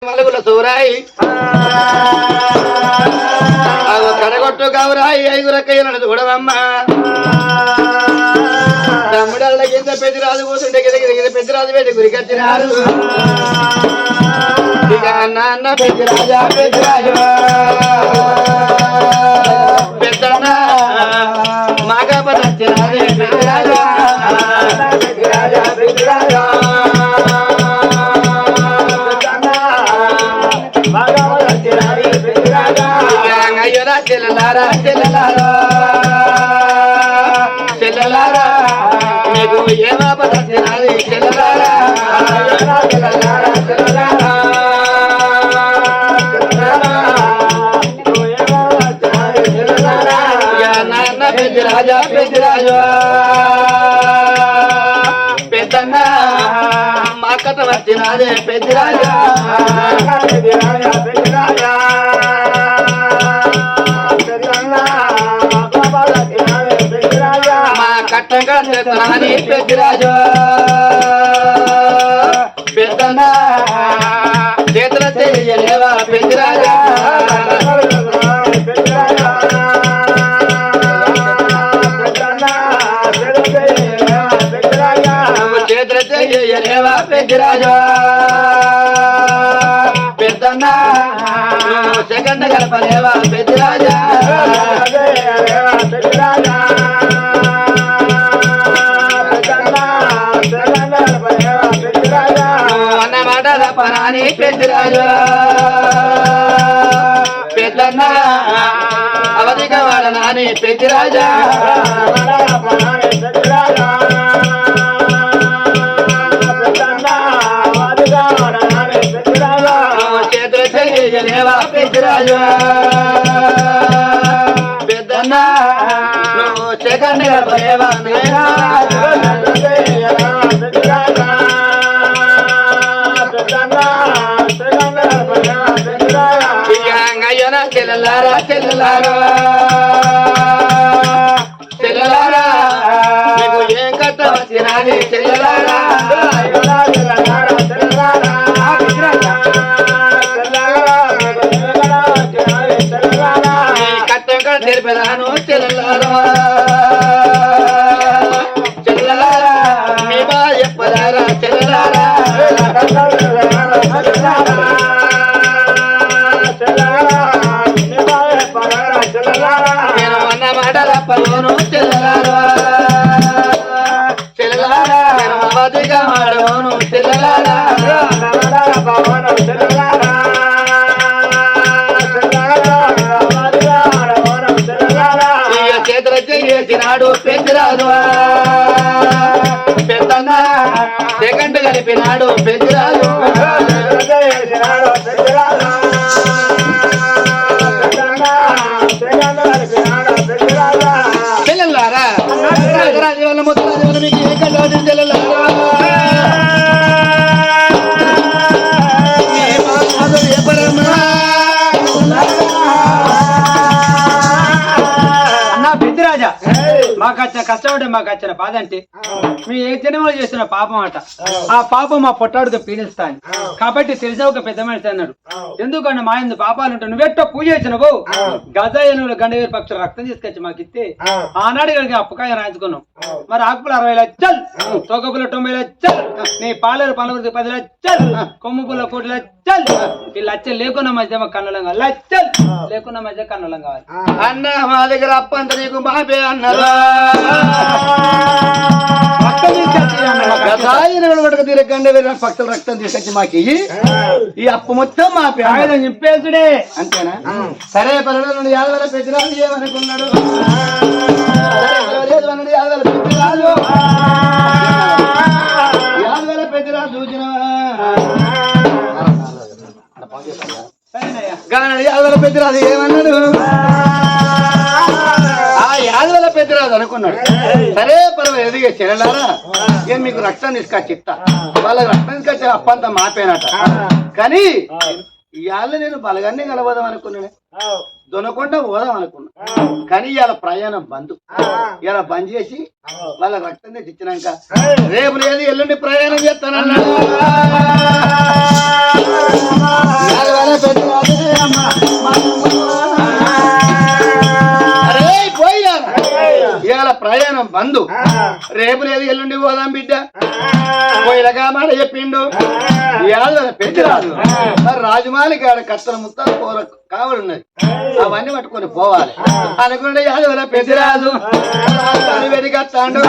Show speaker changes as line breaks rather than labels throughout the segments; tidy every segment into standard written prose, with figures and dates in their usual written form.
మలుగుల సూరాయి కడగొట్టు గౌరాయి ఐగురక్కయ్యలను చూడవమ్మ తమ్ముడల్ల కింద పెద్దరాజు కూతుంటే గిద పెద్దరాజు పెట్టి గురికొచ్చినారు అన్న పెద్దరాజా పెద్దరాజు పెద్దన్న మాగాపదచ్చినారే పెద్దరాజా పెద్దరాజా పెద్దరాజా చెల్లలారా చెల్లలారా చెల్లలారా మీకు ఏమాపదచ్చినది చెల్లలారా చెల్లలారా చెల్లలారా నాన్న పెద్దరాజా పెద్దరాజా పెద్దన్న మా కథ వచ్చినదే పెద్దరాజా పెద్దరాజా పెద్దరాజా కట్టగా చెప్తాని పెద్దరాజు పెద్దన్న చేతుల తెలియలేవా పెద్దరాజా చేతుల తెలియలేవా పెద్దరాజు పెద్దన్న సెకండ్ కలపలేవా పెద్దరాజా పెద్దరాజా పరాని పెద్దరాజు పెద్దన్న అవధిగా వాడనాని పెద్దరాజా చేతుల చేయలేవా పెద్దరాజు పెద్దన్న నువ్వు సెకండ్ గడపలేవా చెల్లలారా చెల్లలారా చెల్లలారా మీకు ఏం కథ వచ్చినది చెల్లలారా కట్టం కూడా తెలిపేదాను చెల్లలారా చెల్లలారా మీ బా చెప్పలారా చెల్లలారా పలోను చెల్లలారా చెల్లలారా అవధిగా మాడవను చెల్లలారా పవను చెల్లలారా చేతుల చేసినాడు పెద్దరాజు పెద్దన్న సెకండ్ కలిపినాడు పెద్దరాజు చెల్లెల్లారా రాజరాజు వల్ల ముత్తరాజు వల్ల మీకు ఏ కళ్ళ చెల్లెల్లారా అన్నా పెద్దరాజా మాకు వచ్చిన కష్టపడే మాకు వచ్చిన బాధ అంటే మీ ఏ జన్మలో చేసిన పాపం అట ఆ పాపం మా పొట్టాడుతో పీడిస్తాను కాబట్టి తెలిసే ఒక పెద్ద మనిషి అన్నాడు ఎందుకన్నా మా ఇందు పాపాలు ఉంటాయి నువ్వెట్టో పూజ చేసినవు గజాయనులు గండవేరు పక్షులు రక్తం తీసుకొచ్చి మాకు ఇస్తే ఆనాడు కనుక అప్పకాయ రాయించుకున్నాం మరి ఆకుపులు 60 లక్షలు తోకపుల 90 లక్షలు నీ పాలేరు 10 లక్షలు కొమ్ము పుల్ల 1 లక్షలు ఈ లక్షలు లేకున్నా మధ్య మాకు కన్నులం కావాలి లక్షలు లేకున్నా మధ్య కన్నులం కావాలి అన్న మా దగ్గర అప్పంత నీకు మాపే అన్నారు పక్షుల రక్తం తీసుకొచ్చి మాకి ఈ అప్పు మొత్తం మా పేదం చెప్పేసుడే అంతేనా సరే పర్వాలేదు యాదవల పెద్దరాజు ఏమనుకున్నాడు యాదవల పెద్దరాజు యాదవల పెద్దరాజు చూసిన యాదవల పెద్దరాజు ఏమన్నాడు ఆ యాదవల పెద్దరాజు అనుకున్నాడు సరే పర్వాలేదు చెల్లెలారా ఏం మీకు రక్తం తీసుకొచ్చి ఇస్తా వాళ్ళకి రక్తం తీసుకొచ్చి అప్పంతా మాపేనట కానీ
ఇవాళ నేను బలగాన్ని కలవదాం అనుకున్నాను, దొనకొండ పోదాం అనుకున్నా. కానీ ఇవాళ ప్రయాణం బంద్. ఇలా బంద్ చేసి వాళ్ళ రక్తం తెచ్చినాక రేపు లేదు ఎల్లుండి ప్రయాణం చేస్తానన్నా. ఇవాళ ప్రయాణం బంధు, రేపు లేదు ఎల్లుండి పోదాం బిడ్డ. పోయిలగా మాట చెప్పిండు. ఇవాళ పెద్దరాజు రాజమాలి గాడ కత్తల ముత్తాలు కూర కావాలన్నది, అవన్నీ పట్టుకొని పోవాలి అనుకుంటే యాదవల పెద్దరాజు వెడిగత్తాండు.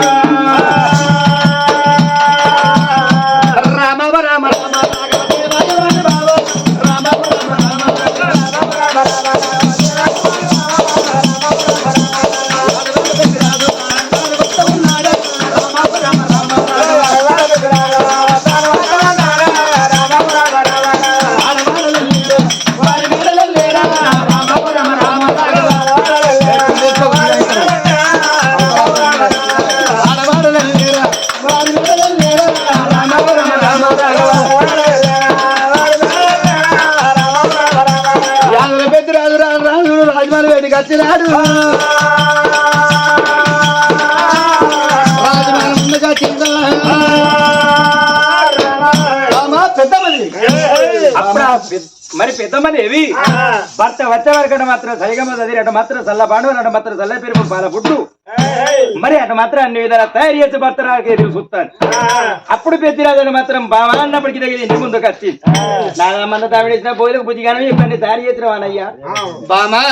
రామ రామ రామ వచ్చినాడు.
మరి పెద్దమ్మది ఏవి భర్త వచ్చే వరకట మాత్రం సరిగమ్మ చదివి అటు మాత్రం చల్ల పాండు అటు మాత్రం చల్ల పెరుగు పాల పుట్టు మరి అటు మాత్రం అన్ని విధాలా తయారు చేసి భర్త రాకే చూస్తాను. అప్పుడు పెద్దరాజు మాత్రం బాగా అన్నప్పటికీ దగ్గర ఇంటి ముందుకు వచ్చి నాన్న తావిడేసిన పోయిలకు బుద్ధిగానే ఇవన్నీ తయారు చేసిన వానయ్యా.
బామా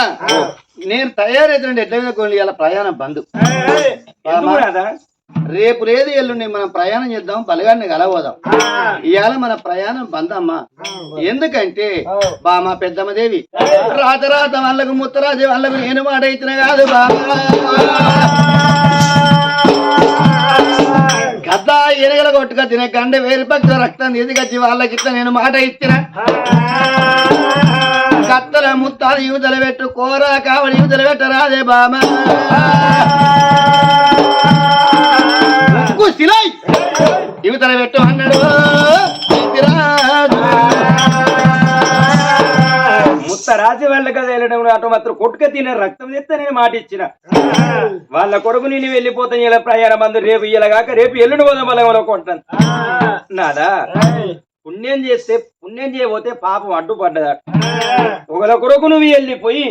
నేను తయారైతుండే ఎట్లా ఇలా ప్రయాణం బంధు. రేపు లేదు ఎల్లుండి మనం ప్రయాణం చేద్దాం, బలగాన్ని కలవదాం. ఇవాళ మన ప్రయాణం బందమ్మా. ఎందుకంటే బామా పెద్దమ్మదేవి రాత రాత వాళ్ళకు ముత్తరాజు వాళ్ళకు నేను మాట ఇచ్చిన కాదు బామా. గద్ద ఎనగల కొట్టుగా తినే కంటే వేరు పక్ష రక్తం ఎదిగచ్చి వాళ్ళకిట్లా నేను మాట ఇచ్చిన. కత్తల ముత్తాలు యువతల పెట్టు కూర కావడి యువతల పెట్టరాదే బామా. యువతల పెట్టు అన్నాడు.
ముత్తరాజు వాళ్ళ కదా వెళ్ళడం అటు మాత్రం కొట్టుక తినే రక్తం తెస్తే నేను మాట ఇచ్చిన. వాళ్ళ కొడుకు నేను వెళ్ళిపోతాను ఇలా ప్రయాణం అందు రేపు ఇలాగాక రేపు ఎల్లుండి పోదాం బలంలో కొంటాను. నాదా పుణ్యం చేయబోతే పాపం అడ్డుపడ్డదా. ఒకల కొరకు నువ్వు వెళ్ళిపోయి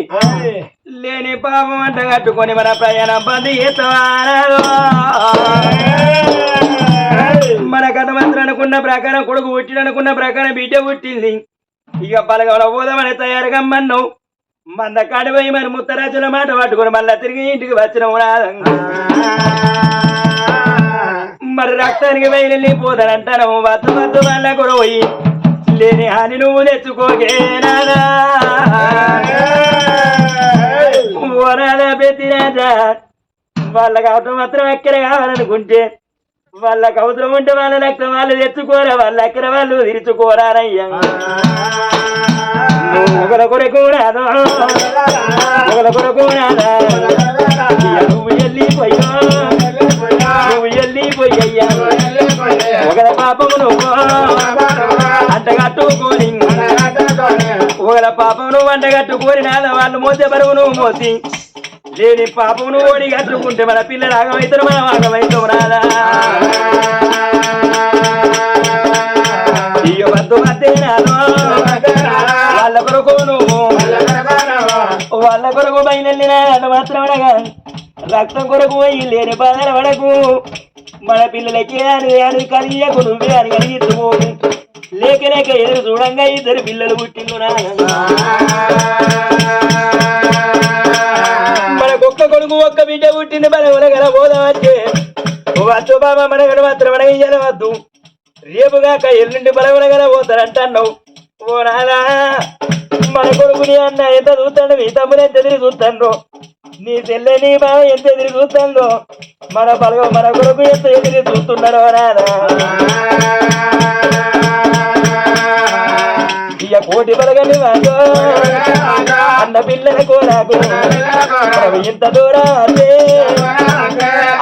లేని పాపం అంట కట్టుకొని మన ప్రయాణం బంద్ చేస్తావాడు. మన కథమంత్రం అనుకున్న ప్రకారం కొడుకు పుట్టిన అనుకున్న ప్రకారం బిడ్డ పుట్టింది. ఇక బలగంలో పోదామని తయారుగా మన్నావు. మంద కాడిపోయి మరి ముత్తరాజుల మాట పట్టుకుని మళ్ళా తిరిగి ఇంటికి వచ్చిన మరి రక్తానికి బయలు పోతానంటాను. వద్దు వద్దు వాళ్ళ కూడా పోయి లేని హాని నువ్వు తెచ్చుకోగేనాదా. ఓనాదా పెద్దిరాజా వాళ్ళకి అవసరం మాత్రం ఎక్కడ కావాలనుకుంటే వాళ్ళకి అవసరం ఉంటే వాళ్ళ రక్తం వాళ్ళు తెచ్చుకోరా, వాళ్ళ ఎక్కడ వాళ్ళు తీర్చుకోరారయ్యా. ఒకల కొరకు రాదు ఒకల కొరకు రాదా. నువ్వు వెళ్ళిపోయా నువ్వు వెళ్ళిపోయ్యా. ఒకల పాపము నువ్వు అంటగట్టుకోని ఒకల పాపం నువ్వు అంటగట్టుకోని నాదా. వాళ్ళు మోసే బరువు నువ్వు మోసి లేని పాపం నువ్వు ఓడి కట్టుకుంటే మన పిల్లలు ఆగమవుతారు, మనం ఆగమవుతాం రాదా. ఇక వద్దు మధ్య వాళ్ళ కొరకు నువ్వు వాళ్ళ కొరకు బయలుదేరినా మాత్రమనగా రక్తం కొరకు పోయి లేని బాధల పడకు. మన పిల్లలకి అని కలియకు నువ్వే అని కలిగిద్దుకోకు. లేక లేక ఎదురు చూడంగా ఇద్దరు పిల్లలు పుట్టిండు నా. మనకొక్క కొడుకు ఒక్క బిడ్డ పుట్టింది. బలవల గల పోదామంటే వద్దు బాబా మనగడ మాత్రం మనకి ఇయ్యవద్దు. రేపుగాక ఎల్లుండి బలవల గల పోతారంటున్నావు. ఓ నాదా మన కొడుకుని అన్న ఎంత చూస్తాడు, మీ తమ్ముడు ఎంత ఎదిరి చూస్తాడు, నీ చెల్లె నీ బావ ఎంత ఎదిరి చూస్తాడో మన కొడుకు ఎంత ఎదిరి చూస్తున్నాడో నాదా. ఇక కోటి బలగని వాడు అన్న పిల్లల కోరాకు ఇంత దూరం అంటే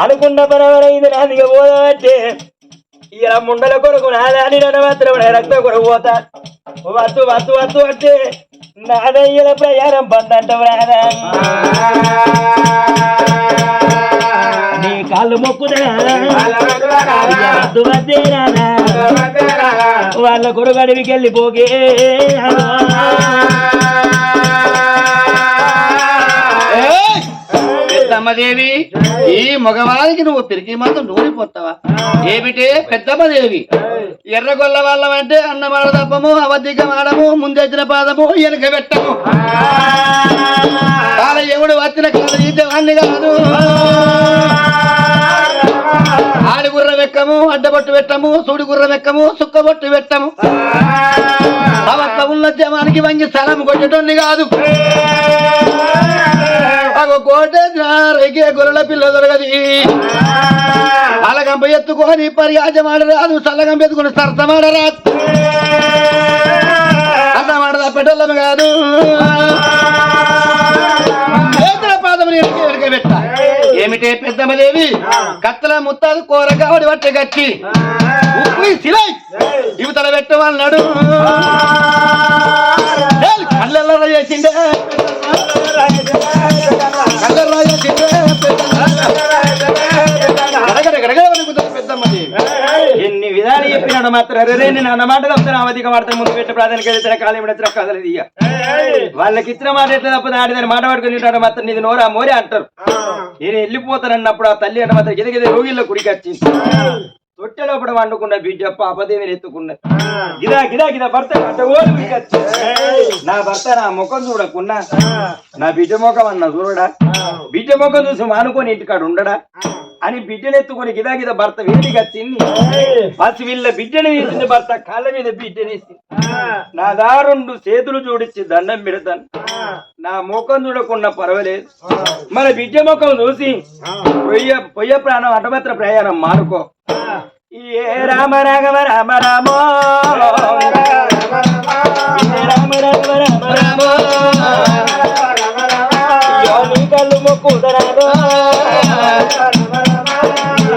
అనుకున్న పరవర ఇది నాదిగా పోదామంటే
ఇలా ముండల కొరకు నాదాని నన్ను మాత్రం రక్తం కొరకు పోతా వద్దు వద్దు వద్దు అంటే నాదయ్యల ప్రయాణం బందంటావు రాదా నీ కాళ్ళు మొక్కుదా వద్దు వద్దే రాదా వాళ్ళ కొడుకు అడవికి వెళ్ళిపోగే
పెద్దమ్మదేవి ఈ మగవానికి నువ్వు పెరిగి మాత్రం నూరిపోతావా ఏమిటే పెద్దమ్మదేవి ఎర్రగొల్ల వాళ్ళం అంటే అన్నమాట తప్పము అవధిక మాడము ముందెచ్చిన పాదము వెనక పెట్టము కాల ఎవడు వచ్చిన కాదు వాణ్ణి కాదు ఆడి గుర్ర వెక్కము అడ్డబొట్టు పెట్టము సూడి గుర్ర వెక్కము సుక్కబొట్టు పెట్టము అవట్ల ఉన్న జమానికి వంగి స్థలం కొట్టేటోన్ని కాదు కోటే గొర్రెల పిల్ల దొరకది అలగంప ఎత్తుకొని పర్యాజమాడరాదు చల్లగంప ఎత్తుకొని సరసమాడరాదు అన్నమాట తప్పేటోళ్ళము కాదు పాదముని వెనక పెట్ట ఏమిటే పెద్దమ్మదేవి కత్తల ముత్తాలు కూర కావడి పట్టే గచ్చి ఉప్పు సిలై యువతల పెట్టమన్నాడు కళ్ళల్లో చేసిండే
ఎన్ని విధాలు చెప్పినాడు మాత్రం అరే నేను అన్నమాట తప్పుతాను అవధిక వాడతాను ముందు పెట్టే ప్రాధాన్యత కాలం ఎడతా కదలేదు ఇక వాళ్ళకి ఇచ్చిన మాట ఎట్లా తప్పదు ఆడిదాన్ని మాట పడుకుని మాత్రం నీది నోరా మోరే అంటారు నేను వెళ్ళిపోతానన్నప్పుడు ఆ తల్లి అంటే మాత్రం గిదగిద రోగిల్లో కుడికి వచ్చింది తొట్టె లోపల వండుకున్న బిడ్డ పాపదేవిని ఎత్తుకున్నది గిదా గిదా గిదా భర్త అడ్డగోలు నా భర్త నా ముఖం చూడకున్నా నా బిడ్డ ముఖం అన్న చూడడా బిడ్డ ముఖం చూసి మానుకొని ఇంటికాడ ఉండడా అని బిడ్డను ఎత్తుకొని గిదా గిదా భర్త వేడిగా తిని బస్సు వీళ్ళ బిడ్డను వేసింది భర్త కాళ్ళ మీద బిడ్డనేసి నా దారుండు చేతులు జోడించి దండం పెడతాను నా ముఖం చూడకుండా పర్వాలేదు మన బిడ్డ ముఖం చూసి పొయ్య ప్రాణం అటభద్ర ప్రయాణం మానుకో ఏ రామ రాఘవ రామ రామో రామ రాఘవ రామ రామో నీ కళ్ళు మొక్కుదరాగో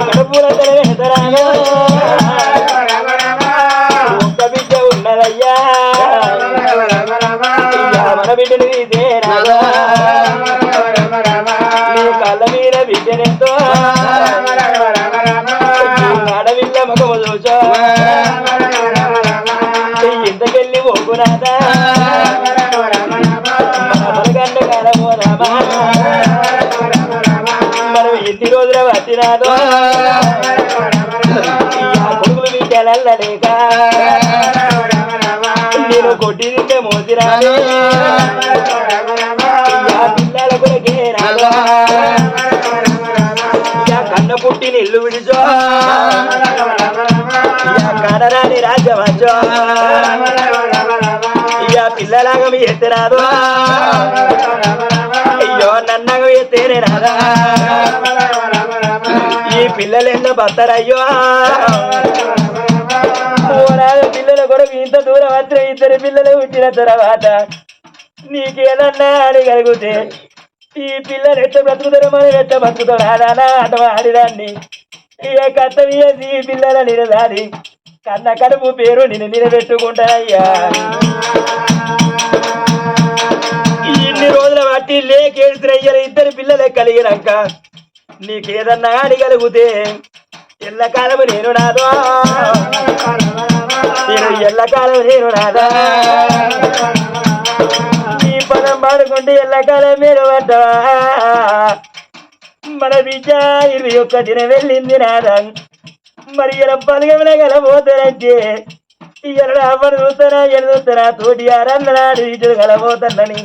కడుపుల తెరవేదరాగో ఒక్క బిడ్డ ఉన్నదయ్యా మన బిడ్డని తీసేరాగో నీ కళ్ళ మీద బిడ్డనెంతో ఆడవిల్ల మగము చూచో ఇంతకెళ్ళి ఒగ్గునాదా మనగండ కాలమో రామా మనం ఎన్ని రోజుల వచ్చినాదో కొడుకులు బిడ్డలల్లలేక నేను కొట్టి తింటే మోసిరాదు పిల్లల కొరకే రాదా కన్న పుట్టి నిల్లు విడిచో కనరాని రాజ్యమచ్చో ఇక పిల్లలాగా మీ ఎత్తరాదు అయ్యో నన్నగా ఎత్తేనే రాదా ఈ పిల్లలు ఎన్నో బతరయ్యో పిల్లల కొరకు ఇంత దూరం వచ్చిన ఇద్దరు పిల్లలు పుట్టిన తర్వాత నీకేదన్నా అని కలిగితే ఈ పిల్లలు ఎట్ట బ్రతుకుతారో మనం ఎట్ట బతుకుతాం ఆడానా ఆట ఆడిదాన్ని ఇక కథ వేసి ఈ పిల్లల నిలదాది కన్న కడుపు పేరు నేను నిలబెట్టుకుంటానయ్యా ఇన్ని రోజుల బట్టి లేకేసిన ఇద్దరు పిల్లలే కలిగినాక నీకేదన్నా అని కలిగితే ఎల్లకాలము నేను నాదో నేను ఎల్లకాలం నేను నాదా ఈ పదం పాడుకుంటే ఎల్లకాలం మీరు పడ్డవా మన బిడ్డ 21 దినం వెళ్ళింది నాదా మరి ఇలా పలగమనే కలబోతానంటే ఇలా అవ్వను చూస్తానా ఎడు చూస్తానా తోటి ఆరన్నాడు ఇటు కలబోతానని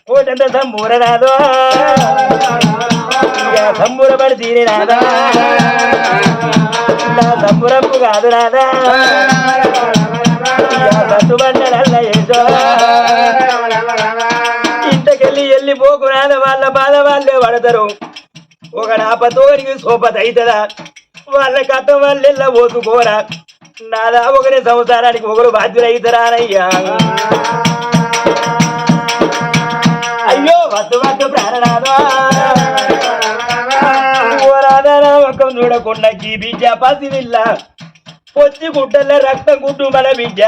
కోటంత సంబూరనాదో ఇక సంబూరపడి తీరే నాదా నా సంబురప్పు కాదు నాదా ఇక సత్తుబండలల్ల ఏదో ఇంతకెళ్ళి వెళ్ళిపోకు నాదా వాళ్ళ బాధ వాళ్ళే పడతారు ఒక నాపతోనికి సోపత అవుతుందా వాళ్ళ కథ వాళ్ళెల్లా పోసుకోరా నాదా ఒకరి సంసారానికి ఒకరు బాధ్యులు అవుతారా అనయ్యా అయ్యో వద్దు వద్దు ప్రాణనాదా ఓ రాధా ఒక్క చూడకుండా ఈ బిడ్డ పసివిల్ల పొత్తి గుడ్డల్లో రక్తం గుడ్డు మన బిడ్డ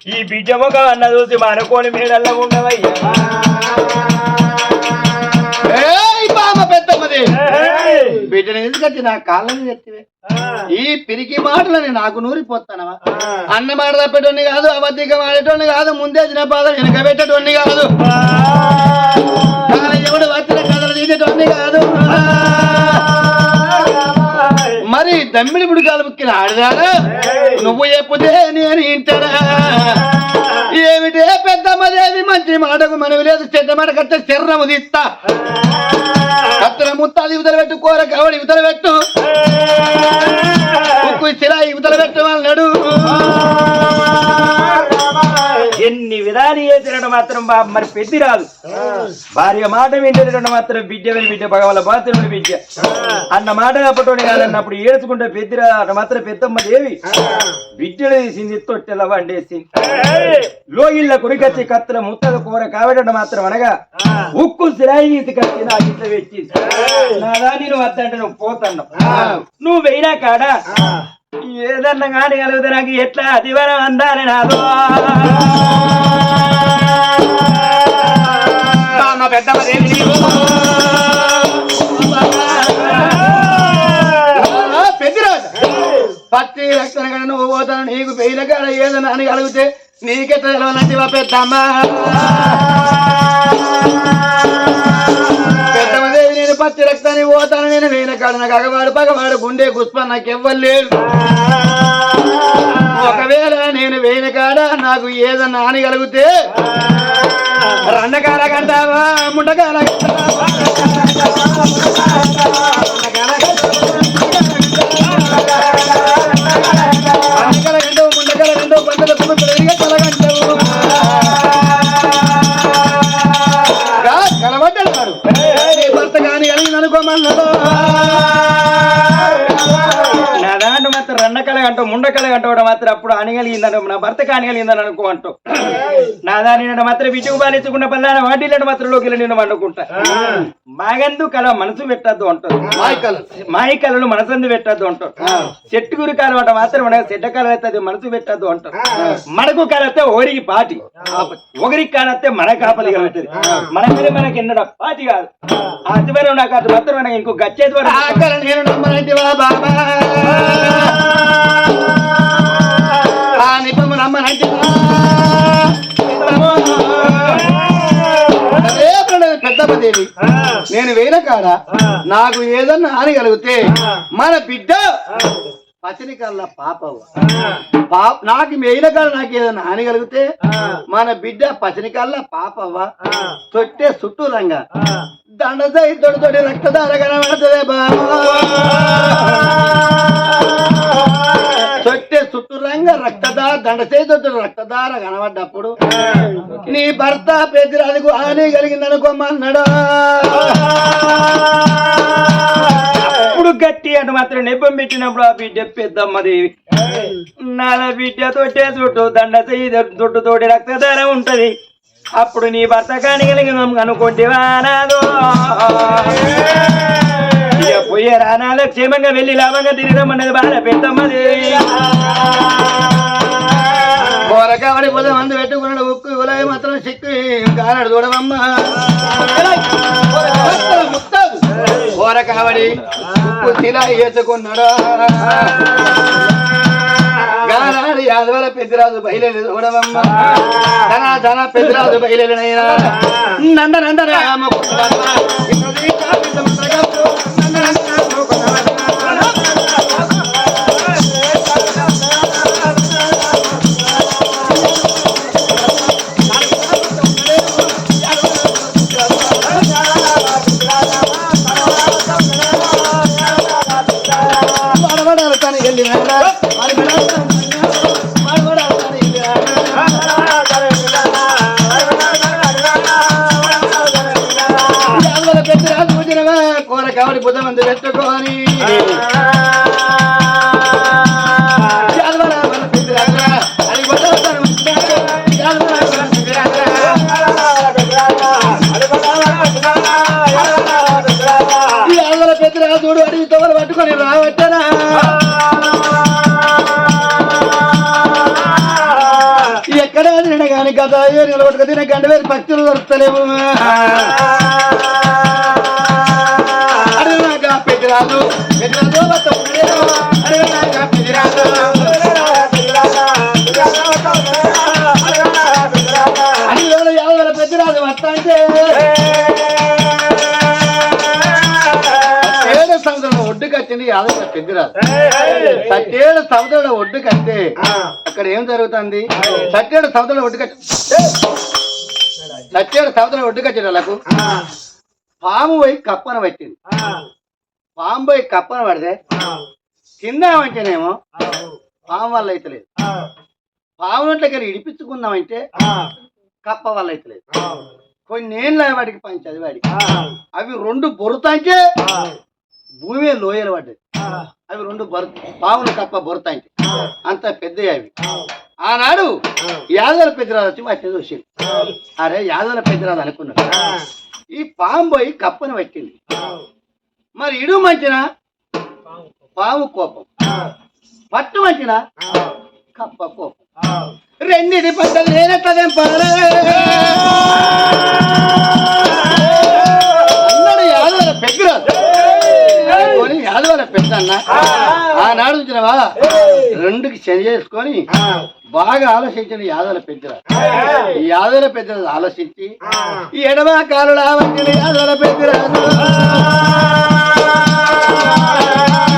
ఈ బిడ్డ ఒక అన్న చూసి మనకోని మేడల్లో ఉండవయ్యా
పెద్దమ్మది బిడ్డను ఎందుకచ్చి నా కాళ్ళని ఎత్తివే ఈ పిరికి మాటలని నాకు నూరిపోతానవా అన్న మాట తప్పేటోని కాదు అబద్ధికం ఆడేటోని కాదు ముందే చిన్న బాధ వెనక పెట్టేటోని కాదు ఎవడు వచ్చిన కథలు తీసేటోని కాదు మరి దమ్మిడి బుడికాలు బుక్కిన ఆడదారా నువ్వు చెప్పుతే నేను ఇంటరా ఏమిటే పెద్దమ్మదేవి మంచి మాటకు మనవి లేదు చెడ్డ మాట కట్ట శర్రము తీస్తా కత్తెర ముత్తాది ఇవతల పెట్టు కూర కవడి ఇవతల పెట్టు ఉక్కు శిలా ఇవతల పెట్టు అన్నాడు
ఎన్ని విధాలు చేసినట్టు మాత్రం మరి పెద్ది రాదు భార్య మాట వింటే మాత్రం బిడ్డ విని బిడ్డ భగవాన్ బాత్రుడి బిడ్డ అన్న మాట తప్పటోని కాదన్నప్పుడు ఏడ్చుకుంటే పెద్దిరా అన్న మాత్రం పెద్దమ్మ దేవి బిడ్డలు తీసింది తొట్టెల వండేసింది లోగిళ్ళ కురికచ్చి కత్తుల ముత్తల కూర కావడం మాత్రం అనగా ఉక్కు సిరాయి తీసి కత్తి నా ఇంట్లో పెట్టింది నాదా నేను వద్దంటే నువ్వు పోతున్నావు నువ్వు వెయినా కాడా ఏదన్నా కానీ కలుగుతా నాకు ఎట్లా అతివరం అందాలి నాదో
పెద్దిరాజు పత్తి రక్షణ నువ్వు పోతాను నీకు పెయిన కాడ ఏదన్నా అని అడిగితే నీకెట్లా తెలవనంటివా పెద్దమ్మ పెద్దమ్మదేవి నేను పత్తి రక్తాన్ని పోతాను నేను వేయిన కాడ నాకు అగవాడు పగవాడు గుండె గుస్ప నాకు ఎవ్వలేడు ఒకవేళ నేను వేయిన కాడ నాకు ఏదన్నా అని కలిగితే రండకాల కంటావా ముండకాల గంటవు ముండకాల గంటవు పంటల కలగంటవు కలబడ్డాడు భర్త కాని కలిగింది అనుకోమన్నాడు
నా దాంట్లో మాత్రం రండకల అంటావు ముండకల అంటావు మాత్రం అప్పుడు అనగలిగిందని నా భర్త కానగలిగిందని అనుకో అంటావు నా దాని మాత్రం విజుగు బాలించుకున్న పల్లాన వాటిలో మాత్రం లోకి నేను వండుకుంటా మాగందు కల మనసు పెట్టద్దు అంటారు మాయి కళలు మనసందు పెట్టద్దు అంటారు చెట్టు గురి కాలం అంట మాత్రం మన చెడ్డ కాలం అయితే మనసు పెట్టద్దు అంటారు మనకు కాలతే ఓరికి పాటి ఒకరికి కాలతే మన కాపలి కలుగుతుంది మన మీద మనకి ఎన్నడ పాటి కాదు అతివరం నాకు అటు మాత్రం మనకి ఇంకో గచ్చేది వరకు
నేను నమ్మనంటివా బాబా నిపము నమ్మనంటివా పెద్దమ్మదేవి నేను వేల కాడ నాకు ఏదన్నా హాని కలిగితే మన బిడ్డ పచ్చని కల్లా పాప నాకు మెయిల కాడ నాకు ఏదన్నా హాని కలిగితే మన బిడ్డ పచ్చని కల్లా పాపవ్వ తొట్టే చుట్టూ రంగా దండసై తొడి తొడి రక్తదార కనబడుతుందే బాబా తొట్టే చుట్టూ రంగా రక్తదార దండసై తొట్టు రక్తదార కనబడ్డప్పుడు నీ భర్త పెద్దరాజుకు హాని కలిగిందనుకోమన్నాడు
ఇప్పుడు గట్టి అంటే మాత్రం నెప్పం పెట్టినప్పుడు ఆ బిడ్డ పెద్దమ్మదేవి నా బిడ్డ తొట్టే చుట్టూ దండ తొట్టు తోటి రక్తదారం ఉంటది అప్పుడు నీ భర్త కాని అనుకుంటేవా నాదో పోయే రానాలో క్షేమంగా వెళ్ళి లాభంగా తిరగమన్నది బాగా పెద్దమ్మదేవి
కూరకావడి పొద మందు పెట్టుకున్నాడు ఉక్కు ఉలయ మాత్రం సిక్కు కానాడు చూడవమ్మా కూరకావడి ఉక్కు తిలా వేసుకున్నాడు గానాడు యాదవల పెద్దరాజు బయలు చూడవమ్మా ధన పెద్దరాజు బయలునైనా నంద నంద రామ కూరకావడి బుద్ధ మంది పెట్టుకొని పెద్దరాజుడు అడిగి తోలు పట్టుకొని రావచ్చనా రాజాయే నిలబట్టుకు తినే గంట వేరు భక్తులు దొరుకుతలేవు అడవినాక పెద్దరాజు పెద్దరాజు అడవినాక పెద్దరాజు అడవిలో యాదవ పెద్దరాజు వస్తాంటే సముద్రంలో ఒడ్డుకొచ్చింది యాదవ పెద్దరాజు సట్టేడు సముద్రంలో ఒడ్డుకొస్తే అక్కడ ఏం జరుగుతుంది సట్టేడు సముద్రంలో ఒడ్డుకొచ్చిన వాళ్ళకు పాము పోయి కప్పన పట్టింది పాము పోయి కప్పన పడితే తిందామంటేనేమో పాము వల్ల అయితే లేదు పాము నోట్లకి ఇడిపించుకుందామంటే కప్ప వల్ల అయితే లేదు కొన్ని ఏళ్ళ వాడికి పంచది వాడికి అవి రెండు బొరుతాంటే భూమి లోయలు పడ్డది అవి రెండు పాములు కప్ప బొరుతాంటే అంత పెద్దవి అవి ఆనాడు యాదవుల పెద్దరాజు వచ్చి వాటిని చూసింది అరే యాదవుల పెద్దరాజు అనుకున్నాడు ఈ పాము పోయి కప్పని పట్టింది మరి ఇడు మంచిన పాము కోపం పట్టు మంచిన కప్ప కోపం రెండిది పడ్డది నేనెట్టదేం అన్నాడు యాదవుల పెద్దరాజు యాదవుల పెద్ద అన్న ఆనాడు చూసినవా రెండుకి చర్య చేసుకొని బాగా ఆలోచించిన యాదవుల పెద్దరాజు ఈ యాదవుల పెద్దరాజు ఆలోచించి ఈ ఎడమ కాలు రావంచిన యాదవుల పెద్దరాజు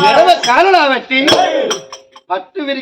ఎడమ కాలు రాబట్టి పట్టు విరిగి